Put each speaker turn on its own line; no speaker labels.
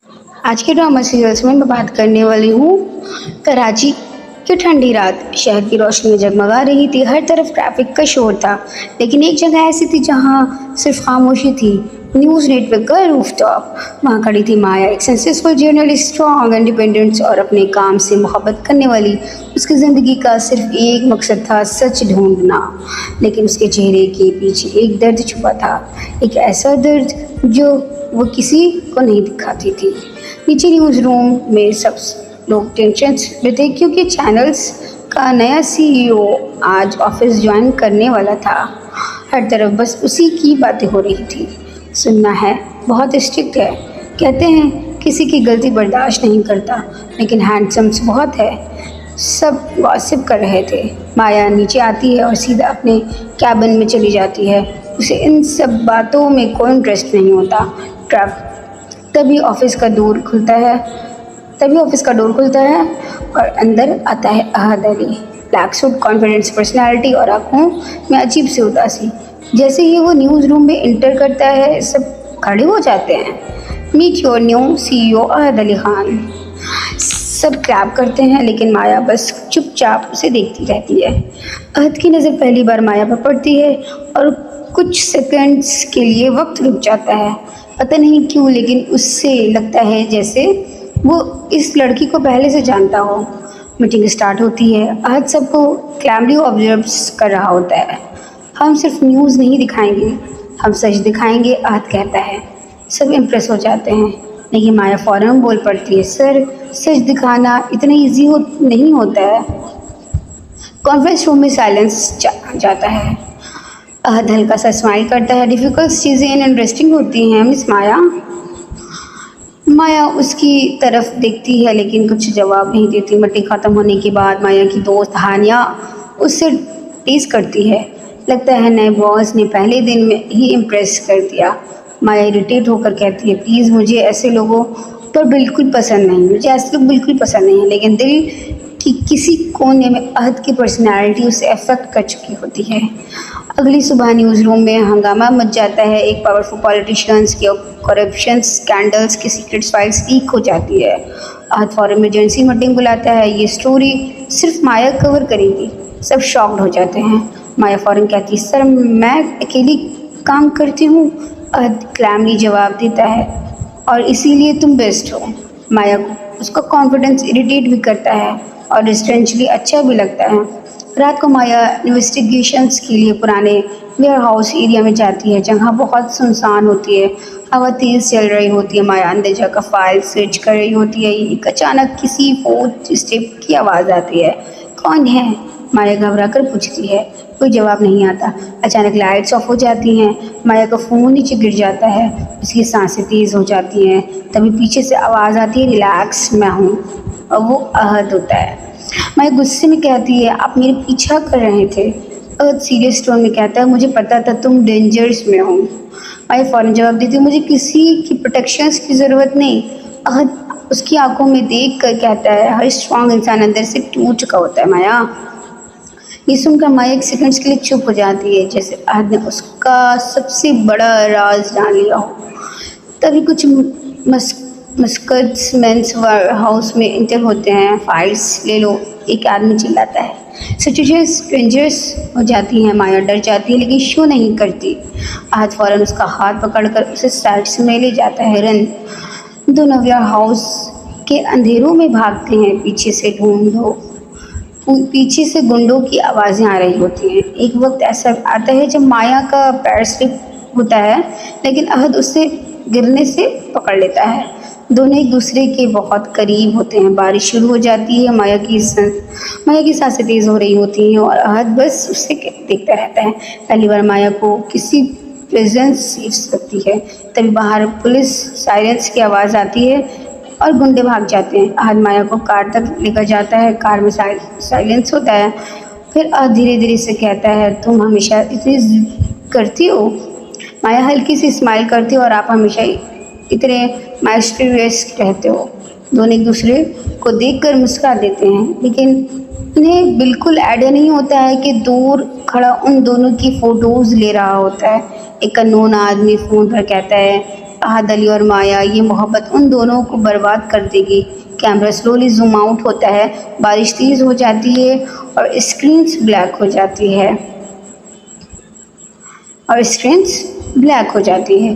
आज के drama serials में मैं बात करने वाली हूँ कराची की ठंडी रात। शहर की रोशनी में जगमगा रही थी, हर तरफ ट्रैफिक का शोर था, लेकिन एक जगह ऐसी थी जहाँ सिर्फ खामोशी थी। न्यूज़ नेटवर्क का रूफटॉप। वहाँ खड़ी थी माया, एक सक्सेसफुल जर्नलिस्ट, स्ट्रॉन्ग, इंडिपेंडेंट और अपने काम से मोहब्बत करने वाली। उसकी ज़िंदगी का सिर्फ एक मकसद था, सच ढूंढना। लेकिन उसके चेहरे के पीछे एक दर्द छुपा था, एक ऐसा दर्द जो वो किसी को नहीं दिखाती थी। नीचे न्यूज़ रूम में सब लोग टेंशन में थे, क्योंकि चैनल्स का नया सीईओ आज ऑफिस ज्वाइन करने वाला था। हर तरफ बस उसी की बातें हो रही थी। सुनना है, बहुत स्ट्रिक्ट है, कहते हैं किसी की गलती बर्दाश्त नहीं करता, लेकिन हैंडसम्स बहुत है। सब गॉसिप कर रहे थे। माया नीचे आती है और सीधा अपने कैबिन में चली जाती है। उसे इन सब बातों में कोई इंटरेस्ट नहीं होता। तभी ऑफिस का डोर खुलता है और अंदर आता है Ahad Ali. Black suit, confidence, personality और आंखों में अजीब सी उदासी। जैसे ही वो न्यूज़ रूम में इंटर करता है, सब खड़े हो जाते हैं। मीट योर न्यू सीईओ अहद अली खान। सब क्लैप करते हैं, लेकिन माया बस चुपचाप उसे देखती रहती है। अहद की नज़र पहली बार माया पर पड़ती है और कुछ सेकंड्स के लिए वक्त रुक जाता है। पता नहीं क्यों, लेकिन उससे लगता है जैसे वो इस लड़की को पहले से जानता हो। मीटिंग स्टार्ट होती है। अहद सबको क्लैमली ऑब्जर्व कर रहा होता है। हम सिर्फ न्यूज़ नहीं दिखाएंगे, हम सच दिखाएंगे, अहद कहता है। सब इम्प्रेस हो जाते हैं, लेकिन माया फ़ौरन बोल पड़ती है, सर, सच दिखाना इतना ईजी नहीं होता है। कॉन्फ्रेंस रूम में साइलेंस जाता है। अहद हल्का सा स्माइल करता है। डिफ़िकल्ट चीज़ें इंटरेस्टिंग होती हैं मिस माया। माया उसकी तरफ देखती है, लेकिन कुछ जवाब नहीं देती। मीटिंग ख़त्म होने के बाद माया की दोस्त हानिया उससे टीज़ करती है। लगता है नए बॉस ने पहले दिन में ही इम्प्रेस कर दिया। माया इरिटेट होकर कहती है, प्लीज़, मुझे ऐसे लोगों पर बिल्कुल पसंद नहीं, मुझे ऐसे लोग बिल्कुल पसंद नहीं है। लेकिन दिल कि किसी कोने में अहद की पर्सनालिटी उसे अफेक्ट कर चुकी होती है। अगली सुबह न्यूज़ रूम में हंगामा मच जाता है। एक पावरफुल पॉलिटिशियंस के करप्शन स्कैंडल्स की सीक्रेट फाइल्स लीक हो जाती है। अहद फॉर इमरजेंसी मीटिंग बुलाता है। ये स्टोरी सिर्फ माया कवर करेगी। सब शॉक्ड हो जाते हैं। माया फौरन कहती है, सर, मैं अकेली काम करती हूँ। अहद क्लैमली जवाब देता है, और इसीलिए तुम बेस्ट हो। माया को उसका कॉन्फिडेंस इरिटेट भी करता है और स्ट्रेंजली अच्छा भी लगता है। रात को माया इन्वेस्टिगेशंस के लिए पुराने वेयर हाउस एरिया में जाती है, जहाँ बहुत सुनसान होती है। हवा तेज़ चल रही होती है। माया अंदर जाकर फाइल सर्च कर रही होती है। एक अचानक किसी फोर्थ स्टेप की आवाज़ आती है। कौन है? माया घबरा कर पूछती है। कोई जवाब नहीं आता। अचानक लाइट्स ऑफ हो जाती हैं। माया का फ़ोन नीचे गिर जाता है। उसकी सांसें तेज़ हो जाती हैं। तभी पीछे से आवाज़ आती है, रिलैक्स, मैं हूँ। और वो अहद होता है। माया गुस्से में कहती है, आप मेरे पीछा कर रहे थे। अहद सीरियस टोन में कहता है, मुझे पता था तुम डेंजर्स में हो। माया फ़ौरन जवाब देती है, मुझे किसी की प्रोटेक्शंस की ज़रूरत नहीं। अहद उसकी आंखों में देख कर कहता है, हर स्ट्रॉन्ग इंसान अंदर से टूट चुका होता है माया। ये सुनकर माया एक सेकंड्स के लिए चुप हो जाती है, जैसे अहद ने उसका सबसे बड़ा राज जान लिया हो। तभी कुछ मस्कट्स मेंस हाउस में इंटर होते हैं। फाइल्स ले लो, एक आदमी चिल्लाता है। सिचुएशन स्ट्रेंजर्स हो जाती हैं। माया डर जाती है, लेकिन शो नहीं करती। अहद फौरन उसका हाथ पकड़कर उसे साइड में ले जाता है। रन। दोनों वेयर हाउस के अंधेरों में भागते हैं। पीछे से गुंडों की आवाज़ें आ रही होती हैं। एक वक्त ऐसा आता है जब माया का पैर स्लिप होता है, लेकिन अहद उससे गिरने से पकड़ लेता है। दोनों एक दूसरे के बहुत करीब होते हैं। बारिश शुरू हो जाती है। माया की सांसें तेज़ हो रही होती हैं और अहद बस उसे देखता रहता है। पहली बार माया को किसी प्रेजेंस लगती है। तभी बाहर पुलिस सायरन्स की आवाज़ आती है और गुंडे भाग जाते हैं। अहद माया को कार तक लेकर जाता है। कार में साइलेंस होता है। फिर अहद धीरे धीरे से कहता है, तुम हमेशा इतनी जिद करती हो। माया हल्की सी स्माइल करती हो, और आप हमेशा इतने माइस्टीरियस रहते हो। दोनों एक दूसरे को देखकर मुस्कुरा देते हैं, लेकिन उन्हें बिल्कुल आइडिया नहीं होता है कि दूर खड़ा उन दोनों की फ़ोटोज़ ले रहा होता है। एक अननोन आदमी फ़ोन पर कहता है, احد علی اور مایا، یہ محبت ان دونوں کو برباد کر دے گی۔ کیمرہ سلولی زوم آؤٹ ہوتا ہے، بارش تیز ہو جاتی ہے اور اسکرینز بلیک ہو جاتی ہے۔